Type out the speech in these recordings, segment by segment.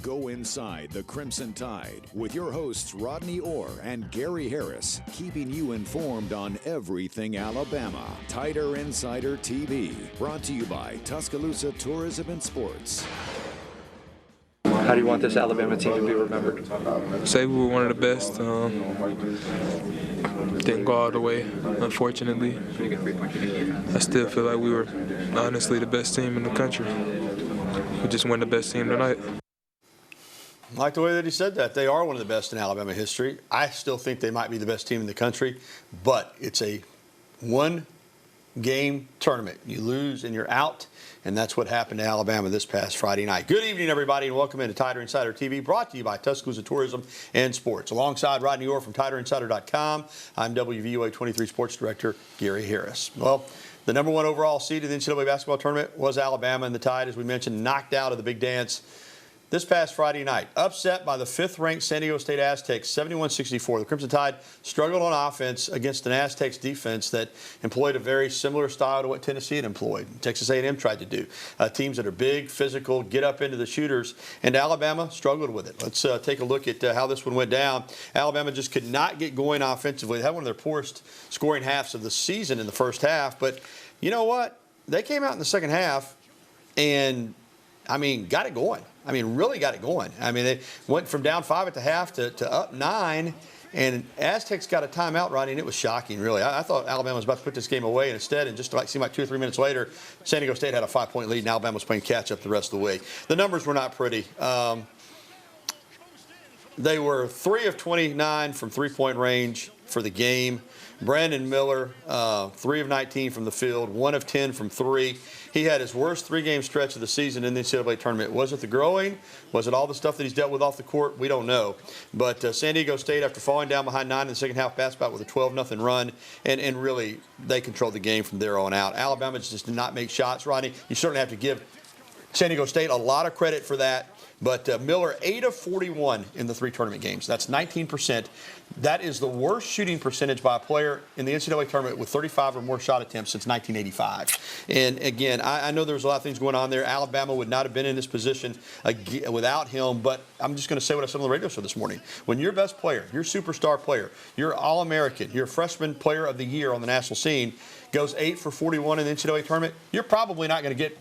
Go inside the Crimson Tide with your hosts Rodney Orr and Gary Harris, keeping you informed on everything Alabama. Tider Insider TV, brought to you by Tuscaloosa Tourism and Sports. How do you want this Alabama team to be remembered? Say we were one of the best. Didn't go all the way, unfortunately. I still feel like we were honestly the best team in the country. We just won the best team tonight. I like the way that he said that. They are one of the best in Alabama history. I still think they might be the best team in the country, but it's a one-game tournament. You lose and you're out, and that's what happened to Alabama this past Friday night. Good evening, everybody, and welcome into Tider Insider TV, brought to you by Tuscaloosa Tourism and Sports. Alongside Rodney Orr from TiderInsider.com, I'm WVUA 23 Sports Director Gary Harris. Well, the number one overall seed in the NCAA basketball tournament was Alabama, and the Tide, as we mentioned, knocked out of the big dance this past Friday night. Upset by the fifth-ranked San Diego State Aztecs, 71-64. The Crimson Tide struggled on offense against an Aztecs defense that employed a very similar style to what Tennessee had employed. Texas A&M tried to do. Teams that are big, physical, get up into the shooters, and Alabama struggled with it. Let's take a look at how this one went down. Alabama just could not get going offensively. They had one of their poorest scoring halves of the season in the first half, but you know what? They came out in the second half and, got it going. Really got it going. They went from down 5 at the half to up 9, and Aztecs got a timeout, Rodney, and it was shocking, really. I thought Alabama was about to put this game away, and instead, and just seemed like 2 or 3 minutes later, San Diego State had a 5-point lead, and Alabama was playing catch-up the rest of the way. The numbers were not pretty. They were 3 of 29 from three-point range for the game. Brandon Miller, 3 of 19 from the field, 1 of 10 from 3. He had his worst three-game stretch of the season in the NCAA tournament. Was it the growing? Was it all the stuff that he's dealt with off the court? We don't know. But San Diego State, after falling down behind 9 in the second half, passed out with a 12-0 run, and really they controlled the game from there on out. Alabama just did not make shots, Rodney. You certainly have to give San Diego State a lot of credit for that. But Miller, 8 of 41 in the 3 tournament games. That's 19%. That is the worst shooting percentage by a player in the NCAA tournament with 35 or more shot attempts since 1985. And again, I know there's a lot of things going on there. Alabama would not have been in this position without him. But I'm just going to say what I said on the radio show this morning. When your best player, your superstar player, your All-American, your freshman player of the year on the national scene goes 8 for 41 in the NCAA tournament, you're probably not going to get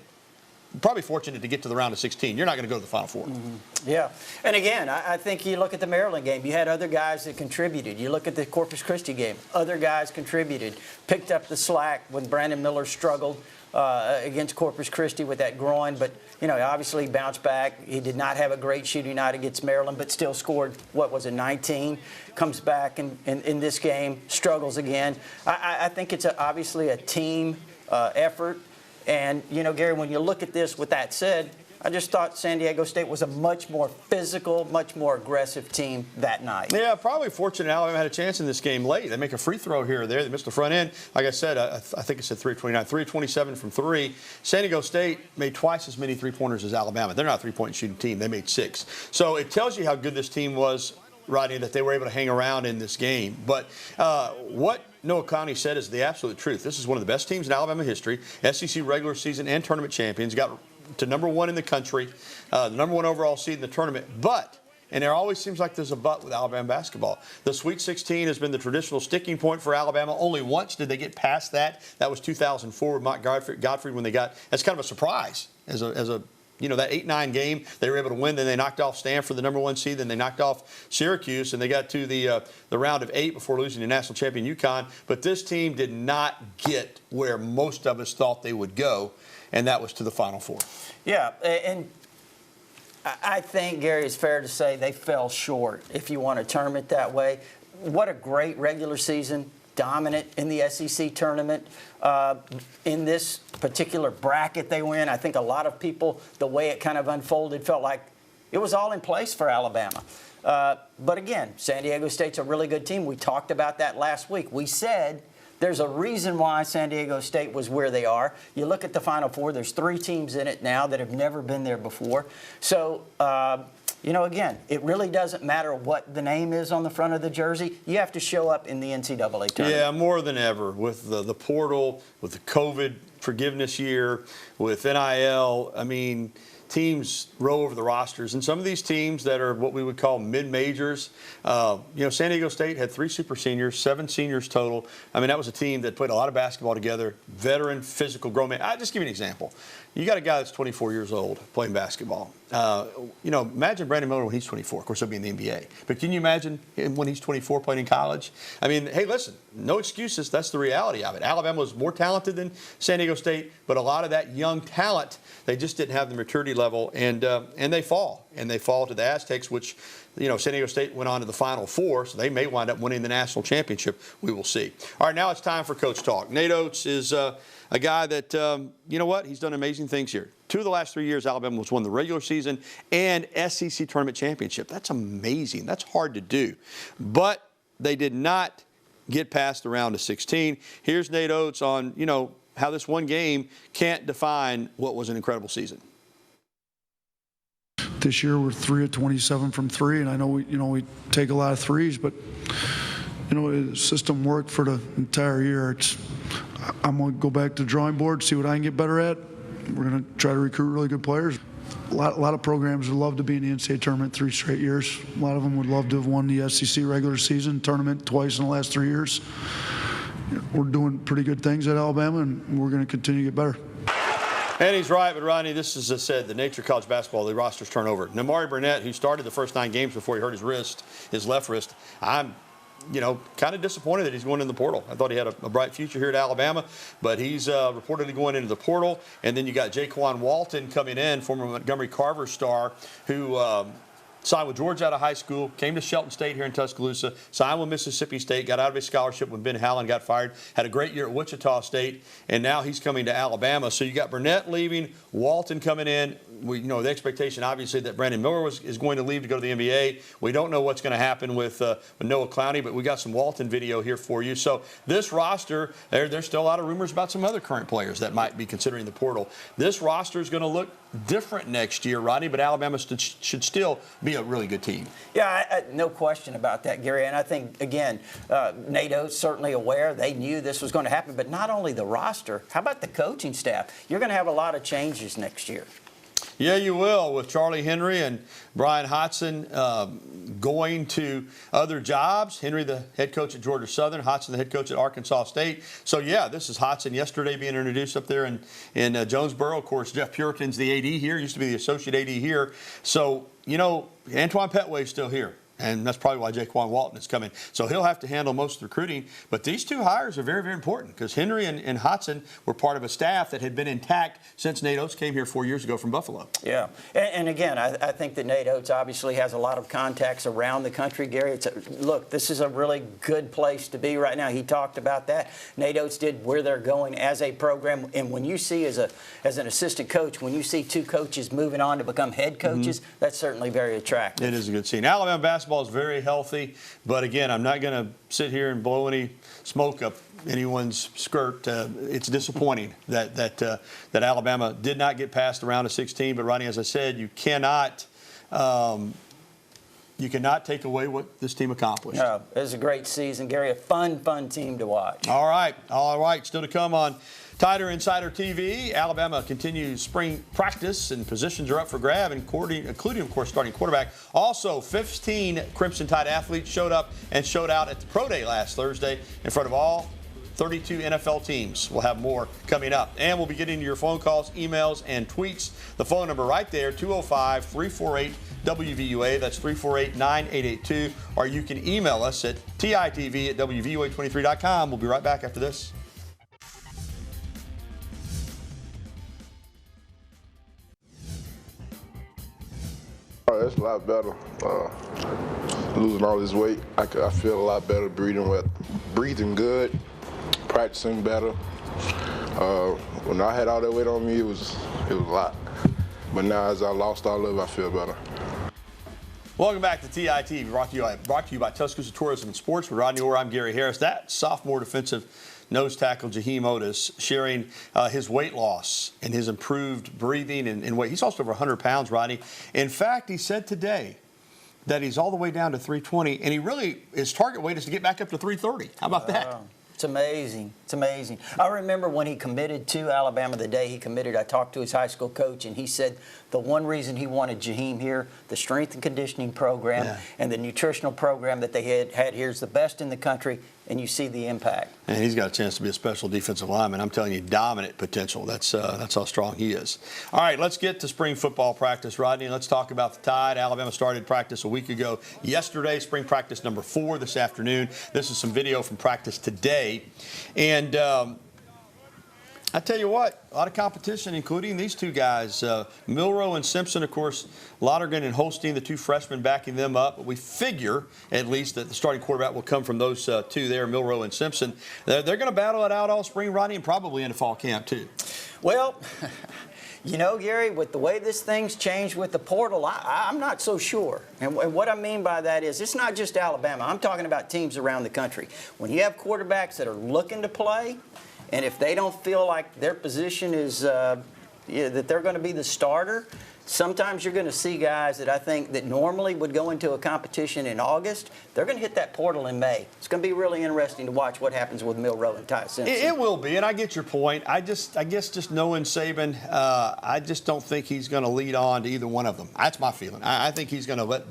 probably fortunate to get to the round of 16. You're not going to go to the Final Four. Mm-hmm. Yeah. And again, I think you look at the Maryland game. You had other guys that contributed. You look at the Corpus Christi game. Other guys contributed. Picked up the slack when Brandon Miller struggled against Corpus Christi with that groin. But, obviously bounced back. He did not have a great shooting night against Maryland, but still scored, 19? Comes back in this game, struggles again. I think it's obviously a team effort. And, Gary, when you look at this, with that said, I just thought San Diego State was a much more physical, much more aggressive team that night. Yeah, probably fortunate Alabama had a chance in this game late. They make a free throw here or there. They missed the front end. Like I said, I think it said 3 of 29, 3 of 27 from 3. San Diego State made twice as many three-pointers as Alabama. They're not a three-point shooting team. They made 6. So it tells you how good this team was, Rodney, that they were able to hang around in this game. But what Noah Conley said is the absolute truth. This is one of the best teams in Alabama history, SEC regular season and tournament champions, got to number 1 in the country, the number 1 overall seed in the tournament. But, and there always seems like there's a but with Alabama basketball, the Sweet 16 has been the traditional sticking point for Alabama. Only once did they get past that. That was 2004 with Mike Godfrey when they got, that's kind of a surprise as a that 8-9 game, they were able to win. Then they knocked off Stanford, the number 1 seed. Then they knocked off Syracuse, and they got to the round of 8 before losing to national champion UConn. But this team did not get where most of us thought they would go, and that was to the Final Four. Yeah, and I think, Gary, it's fair to say they fell short, if you want to term it that way. What a great regular season. Dominant in the SEC tournament. In this particular bracket they win, I think a lot of people, the way it kind of unfolded, felt like it was all in place for Alabama. But again, San Diego State's a really good team. We talked about that last week. We said there's a reason why San Diego State was where they are. You look at the Final Four, there's 3 teams in it now that have never been there before. So, again, it really doesn't matter what the name is on the front of the jersey. You have to show up in the NCAA tournament. Yeah, more than ever with the portal, with the COVID forgiveness year, with NIL. teams row over the rosters, and some of these teams that are what we would call mid-majors, San Diego State had 3 super seniors, 7 seniors total. I mean, that was a team that put a lot of basketball together, veteran, physical, grown man. I'll just give you an example. You got a guy that's 24 years old playing basketball. Imagine Brandon Miller when he's 24. Of course, he'll be in the NBA. But can you imagine him when he's 24 playing in college? I mean, hey, listen, no excuses. That's the reality of it. Alabama was more talented than San Diego State, but a lot of that young talent, they just didn't have the maturity level, and they fall. And they fall to the Aztecs, which, San Diego State went on to the Final Four, so they may wind up winning the national championship. We will see. All right, now it's time for Coach Talk. Nate Oates is a guy that, he's done amazing things here. 2 of the last 3 years, Alabama was won the regular season and SEC tournament championship. That's amazing. That's hard to do. But they did not get past the round of 16. Here's Nate Oates on, how this one game can't define what was an incredible season. This year we're 3 of 27 from 3, and I know we take a lot of threes, but the system worked for the entire year. I'm going to go back to the drawing board, see what I can get better at. We're going to try to recruit really good players. A lot of programs would love to be in the NCAA tournament 3 straight years. A lot of them would love to have won the SEC regular season tournament twice in the last 3 years. We're doing pretty good things at Alabama, and we're going to continue to get better. And he's right, but Rodney, this is, as I said, the nature of college basketball, the rosters turn over. Namari Burnett, who started the first 9 games before he hurt his left wrist, I'm kind of disappointed that he's going in the portal. I thought he had a bright future here at Alabama, but he's reportedly going into the portal. And then you got Jaquan Walton coming in, former Montgomery Carver star, who signed with Georgia out of high school, came to Shelton State here in Tuscaloosa, signed with Mississippi State, got out of his scholarship when Ben Howland got fired, had a great year at Wichita State, and now he's coming to Alabama. So you got Burnett leaving, Walton coming in. The expectation, obviously, that Brandon Miller is going to leave to go to the NBA. We don't know what's going to happen with Noah Clowney, but we got some Walton video here for you. So this roster, there's still a lot of rumors about some other current players that might be considering the portal. This roster is going to look different next year, Rodney, but Alabama should still be a really good team. Yeah, no question about that, Gary. And I think, again, Nate Oates certainly aware. They knew this was going to happen. But not only the roster, how about the coaching staff? You're going to have a lot of changes next year. Yeah, you will, with Charlie Henry and Brian Hodson going to other jobs. Henry, the head coach at Georgia Southern, Hodson, the head coach at Arkansas State. So, yeah, this is Hodson yesterday being introduced up there in Jonesboro. Of course, Jeff Puritan's the AD here, used to be the associate AD here. So, Antoine Petway's still here. And that's probably why Jaquan Walton is coming. So he'll have to handle most of the recruiting. But these 2 hires are very, very important because Henry and Hodson were part of a staff that had been intact since Nate Oates came here 4 years ago from Buffalo. Yeah. And again, I think that Nate Oates obviously has a lot of contacts around the country, Gary. Look, this is a really good place to be right now. He talked about that. Nate Oates did where they're going as a program. And when you see, as an assistant coach, when you see 2 coaches moving on to become head coaches, that's certainly very attractive. It is a good scene. Alabama basketball is very healthy, but again, I'm not going to sit here and blow any smoke up anyone's skirt. It's disappointing that Alabama did not get past the round of 16. But Rodney, as I said, you cannot take away what this team accomplished. No, it was a great season, Gary. A fun team to watch. All right. Still to come on Tider Insider TV. Alabama continues spring practice and positions are up for grab, including, of course, starting quarterback. Also, 15 Crimson Tide athletes showed up and showed out at the Pro Day last Thursday in front of all 32 NFL teams. We'll have more coming up. And we'll be getting your phone calls, emails, and tweets. The phone number right there, 205-348-WVUA. That's 348-9882. Or you can email us at TITV@WVUA23.com. We'll be right back after this. It's a lot better. Losing all this weight, I feel a lot better breathing good, practicing better. When I had all that weight on me, it was a lot. But now as I lost all of it, I feel better. Welcome back to TIT, brought to you by Tuscaloosa Tourism and Sports. With Rodney Orr, I'm Gary Harris. That sophomore defensive nose tackle Jaheim Oatis sharing his weight loss and his improved breathing and weight. He's also over 100 pounds, Rodney. In fact, he said today that he's all the way down to 320, and his target weight is to get back up to 330. How about that? It's amazing. It's amazing. I remember when he committed to Alabama, the day he committed, I talked to his high school coach, and he said the one reason he wanted Jaheim here, the strength and conditioning program and the nutritional program that they had here is the best in the country, and you see the impact. And he's got a chance to be a special defensive lineman. I'm telling you, dominant potential. That's how strong he is. All right, let's get to spring football practice, Rodney. Let's talk about the Tide. Alabama started practice a week ago. Yesterday, spring practice number 4 this afternoon. This is some video from practice today. And I tell you what, a lot of competition, including these two guys. Milroe and Simpson, of course, Lonergan and Holstein, the two freshmen backing them up. But we figure, at least, that the starting quarterback will come from those two there, Milroe and Simpson. They're going to battle it out all spring, Rodney, and probably into fall camp, too. Well, you know, Gary, with the way this thing's changed with the portal, I'm not so sure. And what I mean by that is it's not just Alabama. I'm talking about teams around the country. When you have quarterbacks that are looking to play, and if they don't feel like their position is that they're going to be the starter, sometimes you're going to see guys that I think that normally would go into a competition in August, they're going to hit that portal in May. It's going to be really interesting to watch what happens with Milroe and Ty Simpson. It will be, and I get your point. I guess just knowing Saban, I just don't think he's going to lead on to either one of them. That's my feeling. I think he's going to let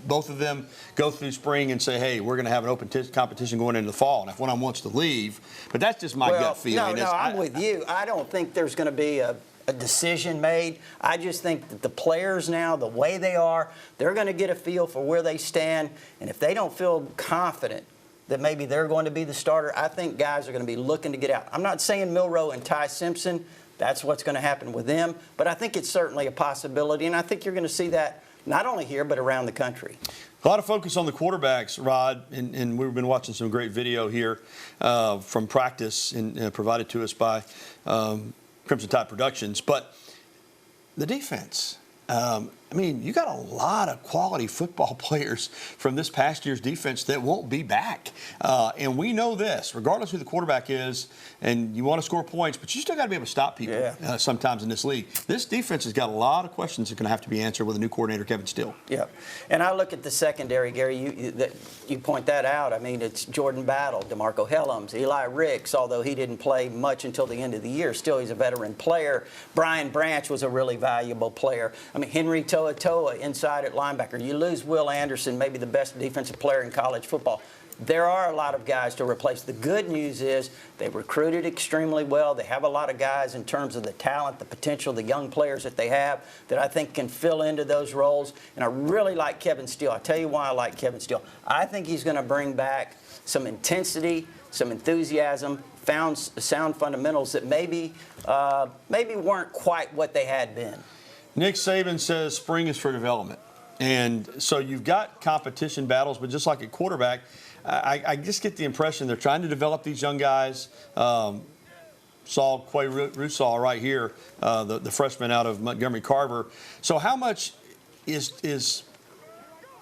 both of them go through spring and say, hey, we're going to have an open competition going into the fall. And if one of them wants to leave, but that's just my gut feeling. No, I'm with you. I don't think there's going to be a decision made. I just think that the players now, the way they are, they're going to get a feel for where they stand. And if they don't feel confident that maybe they're going to be the starter, I think guys are going to be looking to get out. I'm not saying Milroe and Ty Simpson, that's what's going to happen with them, but I think it's certainly a possibility, and I think you're going to see that not only here but around the country. A lot of focus on the quarterbacks, Rod, and we've been watching some great video here from practice and provided to us by Crimson Tide Productions. But the defense, I mean, you got a lot of quality football players from this past year's defense that won't be back. And we know this, regardless who the quarterback is, and you want to score points, but you still got to be able to stop people sometimes in this league. This defense has got a lot of questions that are going to have to be answered with a new coordinator, Kevin Steele. Yeah. And I look at the secondary, Gary, you point that out. I mean, it's Jordan Battle, DeMarco Helms, Eli Ricks, although he didn't play much until the end of the year. Still, he's a veteran player. Brian Branch was a really valuable player. I mean, Henry Toa inside at linebacker. You lose Will Anderson, maybe the best defensive player in college football. There are a lot of guys to replace. The good news is they recruited extremely well. They have a lot of guys in terms of the talent, the potential, the young players that they have that I think can fill into those roles. And I really like Kevin Steele. I'll tell you why I like Kevin Steele. I think he's going to bring back some intensity, some enthusiasm, sound fundamentals that maybe weren't quite what they had been. Nick Saban says spring is for development. And so you've got competition battles, but just like at quarterback, I just get the impression they're trying to develop these young guys. Saw Quay Russaw right here, the freshman out of Montgomery Carver. So how much is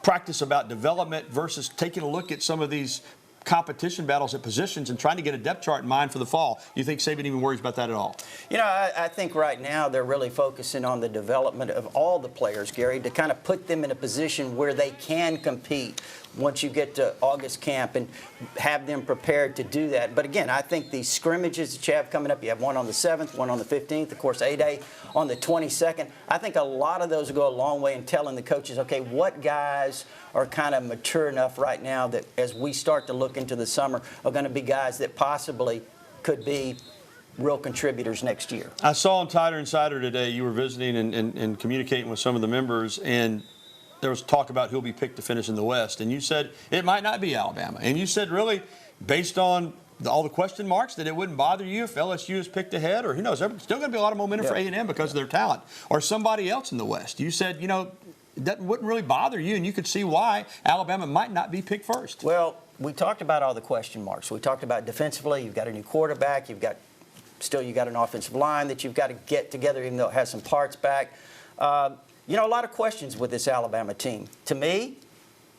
practice about development versus taking a look at some of these competition battles at positions and trying to get a depth chart in mind for the fall? You think Saban even worries about that at all? You know, I think right now they're really focusing on the development of all the players, Gary, to kind of put them in a position where they can compete once you get to August camp and have them prepared to do that. But again, I think these scrimmages that you have coming up, you have one on the 7th, one on the 15th, of course, A-Day on the 22nd. I think a lot of those will go a long way in telling the coaches, okay, what guys are kind of mature enough right now that as we start to look into the summer are going to be guys that possibly could be real contributors next year. I saw on Tider Insider today you were visiting and communicating with some of the members, and there was talk about who'll be picked to finish in the West. And you said it might not be Alabama. And you said really, based on all the question marks, that it wouldn't bother you if LSU is picked ahead, or who knows, there's still going to be a lot of momentum for A&M because of their talent, or somebody else in the West. You said, you know, that wouldn't really bother you, and you could see why Alabama might not be picked first. Well, we talked about all the question marks. We talked about defensively, you've got a new quarterback, you've got an offensive line that you've got to get together, even though it has some parts back. You know, a lot of questions with this Alabama team. To me,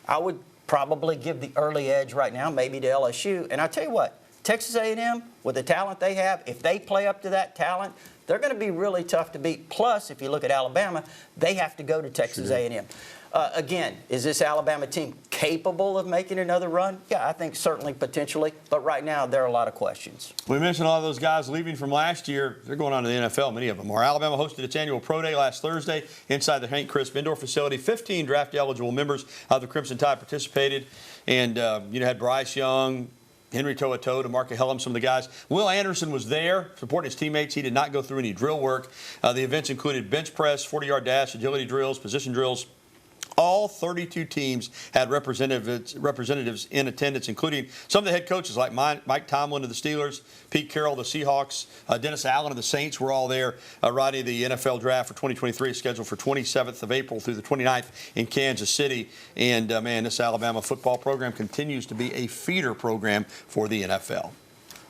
I would probably give the early edge right now, maybe to LSU. And I'll tell you what, Texas A&M, with the talent they have, if they play up to that talent, they're going to be really tough to beat. Plus, if you look at Alabama, they have to go to Texas A&M. Again, is this Alabama team capable capable of making another run? Yeah, I think certainly potentially. But right now, there are a lot of questions. We mentioned a lot of those guys leaving from last year. They're going on to the NFL, many of them are. Alabama hosted its annual Pro Day last Thursday inside the Hank Crisp Indoor Facility. 15 draft-eligible members of the Crimson Tide participated. And, had Bryce Young, Henry To'oTo'o, DeMarco Hellum, some of the guys. Will Anderson was there supporting his teammates. He did not go through any drill work. The events included bench press, 40-yard dash, agility drills, position drills. All 32 teams had representatives in attendance, including some of the head coaches like Mike Tomlin of the Steelers, Pete Carroll of the Seahawks, Dennis Allen of the Saints were all there. Rodney, the NFL draft for 2023 is scheduled for 27th of April through the 29th in Kansas City. And, this Alabama football program continues to be a feeder program for the NFL.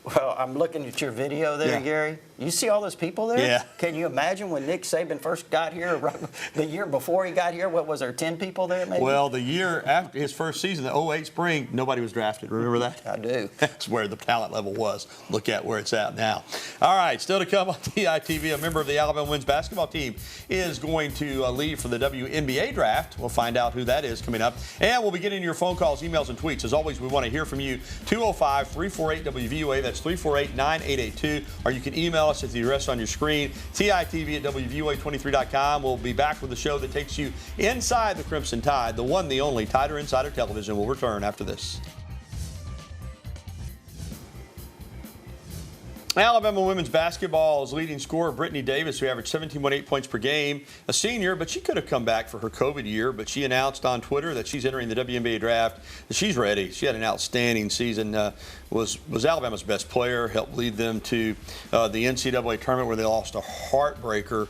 Well, I'm looking at your video there, Gary. You see all those people there? Yeah. Can you imagine when Nick Saban first got here, the year before he got here, what was there, 10 people there maybe? Well, the year after his first season, the 08 spring, nobody was drafted. Remember that? I do. That's where the talent level was. Look at where it's at now. All right, still to come on TITV, a member of the Alabama women's basketball team is going to leave for the WNBA draft. We'll find out who that is coming up. And we'll be getting your phone calls, emails, and tweets. As always, we want to hear from you. 205-348-WVUA. That's 348-9882. Or you can email us at the address on your screen, TITV@WVUA23.com. We'll be back with a show that takes you inside the Crimson Tide. The one, the only, Tider Insider Television will return after this. Alabama women's basketball's leading scorer, Brittany Davis, who averaged 17.8 points per game, a senior, but she could have come back for her COVID year, but she announced on Twitter that she's entering the WNBA draft, that she's ready. She had an outstanding season, was Alabama's best player, helped lead them to the NCAA tournament where they lost a heartbreaker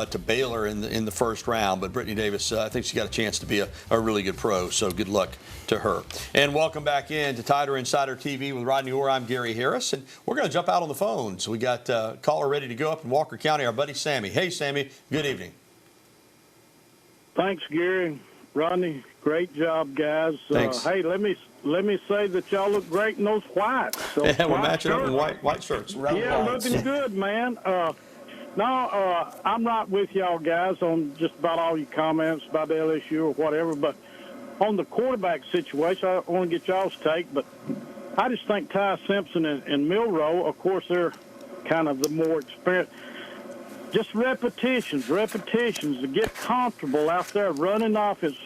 to Baylor in the first round. But Brittany Davis, I think she got a chance to be a really good pro, so good luck to her. And welcome back in to Tider Insider TV with Rodney Orr. I'm Gary Harris, and we're going to jump out on the phone. So we got a caller ready to go up in Walker County, our buddy Sammy. Hey, Sammy, good evening. Thanks, Gary. Rodney, great job, guys. Thanks. Hey, let me say that y'all look great in those whites. Yeah, we're matching up in white shirts. Yeah, looking good, man. I'm right with y'all guys on just about all your comments about LSU or whatever, but on the quarterback situation, I want to get y'all's take, but I just think Ty Simpson and Milroe, of course, they're kind of the more experienced. Just repetitions to get comfortable out there running off, is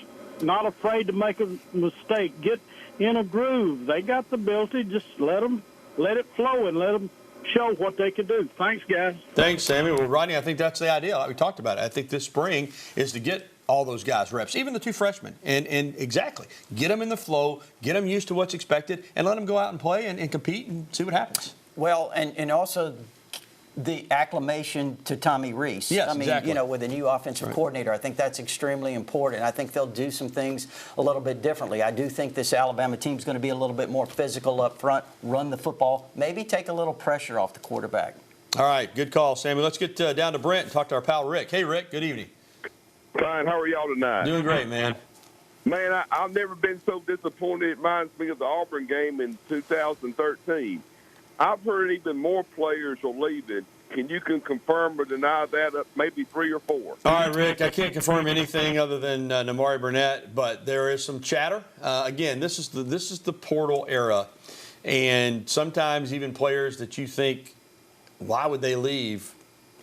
not afraid to make a mistake, get in a groove. They got the ability, just let it flow and let them show what they can do. Thanks, guys. Thanks, Sammy. Well, Rodney, I think that's the idea. Like we talked about it. I think this spring is to get all those guys reps, even the two freshmen, and exactly get them in the flow, get them used to what's expected, and let them go out and play and compete and see what happens. Well, and also the acclimation to Tommy Rees. Yes, I mean, exactly. With a new offensive coordinator, I think that's extremely important. I think they'll do some things a little bit differently. I do think this Alabama team is going to be a little bit more physical up front, run the football, maybe take a little pressure off the quarterback. All right, good call, Sammy. Let's get down to Brent and talk to our pal Rick. Hey, Rick, good evening. Fine. How are y'all tonight? Doing great, man. Man, I've never been so disappointed. It reminds me of the Auburn game in 2013. I've heard even more players are leaving. Can you confirm or deny that? Maybe 3 or 4. All right, Rick, I can't confirm anything other than Namari Burnett, but there is some chatter. Again, this is the portal era, and sometimes even players that you think, why would they leave,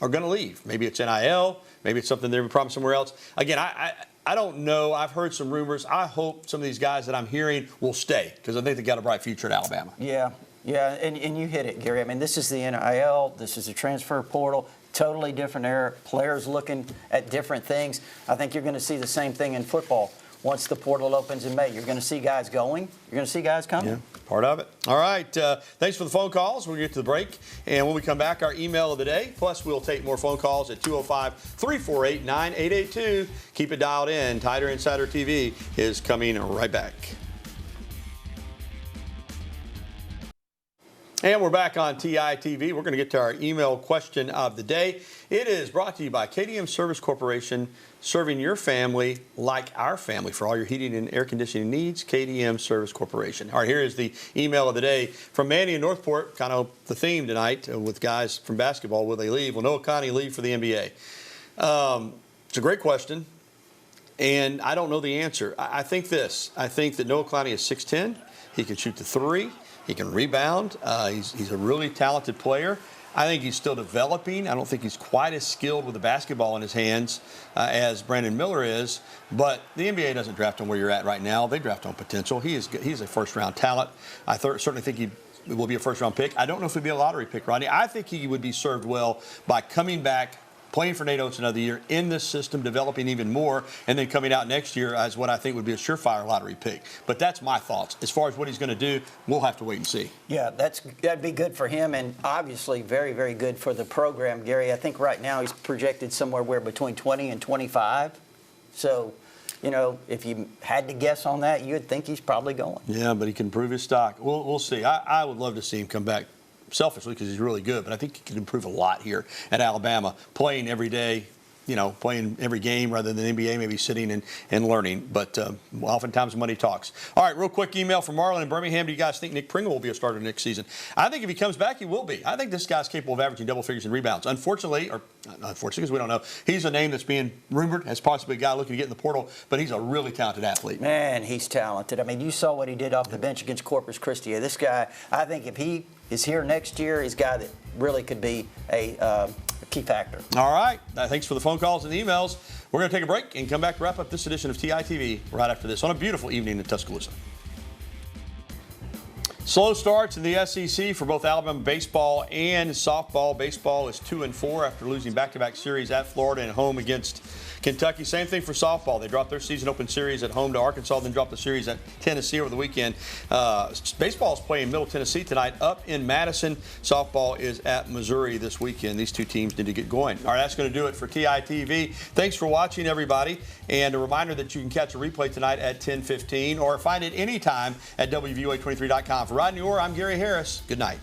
are going to leave. Maybe it's NIL. Maybe it's something they're promised somewhere else. Again, I don't know. I've heard some rumors. I hope some of these guys that I'm hearing will stay because I think they've got a bright future at Alabama. Yeah, and you hit it, Gary. I mean, this is the NIL. This is the transfer portal. Totally different era. Players looking at different things. I think you're going to see the same thing in football. Once the portal opens in May, you're going to see guys going. You're going to see guys coming. Yeah, part of it. All right. Thanks for the phone calls. We'll get to the break. And when we come back, our email of the day. Plus, we'll take more phone calls at 205-348-9882. Keep it dialed in. Tider Insider TV is coming right back. And we're back on TITV. We're going to get to our email question of the day. It is brought to you by KDM Service Corporation, serving your family like our family. For all your heating and air conditioning needs, KDM Service Corporation. All right, here is the email of the day from Manny in Northport, kind of the theme tonight with guys from basketball. Will they leave? Will Noah Connie leave for the NBA? It's a great question. And I don't know the answer. I think this. I think that Noah Clowney is 6'10". He can shoot the three. He can rebound. He's a really talented player. I think he's still developing. I don't think he's quite as skilled with the basketball in his hands as Brandon Miller is. But the NBA doesn't draft on where you're at right now. They draft on potential. He's a first-round talent. I certainly think he will be a first-round pick. I don't know if he'd be a lottery pick, Rodney. I think he would be served well by coming back, playing for Nate Oates another year in this system, developing even more, and then coming out next year as what I think would be a surefire lottery pick. But that's my thoughts. As far as what he's going to do, we'll have to wait and see. Yeah, that'd be good for him, and obviously very, very good for the program, Gary. I think right now he's projected somewhere between 20 and 25. So, if you had to guess on that, you'd think he's probably going. Yeah, but he can improve his stock. We'll see. I would love to see him come back selfishly because he's really good, but I think he can improve a lot here at Alabama, playing every day, playing every game rather than NBA, maybe sitting and learning. But oftentimes money talks. All right, real quick email from Marlon in Birmingham. Do you guys think Nick Pringle will be a starter next season? I think if he comes back, he will be. I think this guy's capable of averaging double figures in rebounds. Unfortunately, because we don't know, he's a name that's being rumored as possibly a guy looking to get in the portal, but he's a really talented athlete. Man, he's talented. I mean, you saw what he did off the bench against Corpus Christi. This guy, I think if he is here next year, he's a guy that really could be a key factor. All right. Thanks for the phone calls and the emails. We're going to take a break and come back to wrap up this edition of TITV right after this on a beautiful evening in Tuscaloosa. Slow starts in the SEC for both Alabama baseball and softball. Baseball is 2-4 after losing back-to-back series at Florida and home against Kentucky. Same thing for softball. They dropped their season open series at home to Arkansas, then dropped the series at Tennessee over the weekend. Baseball is playing Middle Tennessee tonight up in Madison. Softball is at Missouri this weekend. These two teams need to get going. All right, that's going to do it for TITV. Thanks for watching, everybody. And a reminder that you can catch a replay tonight at 10:15 or find it anytime at WVUA23.com. For Rodney Orr, I'm Gary Harris. Good night.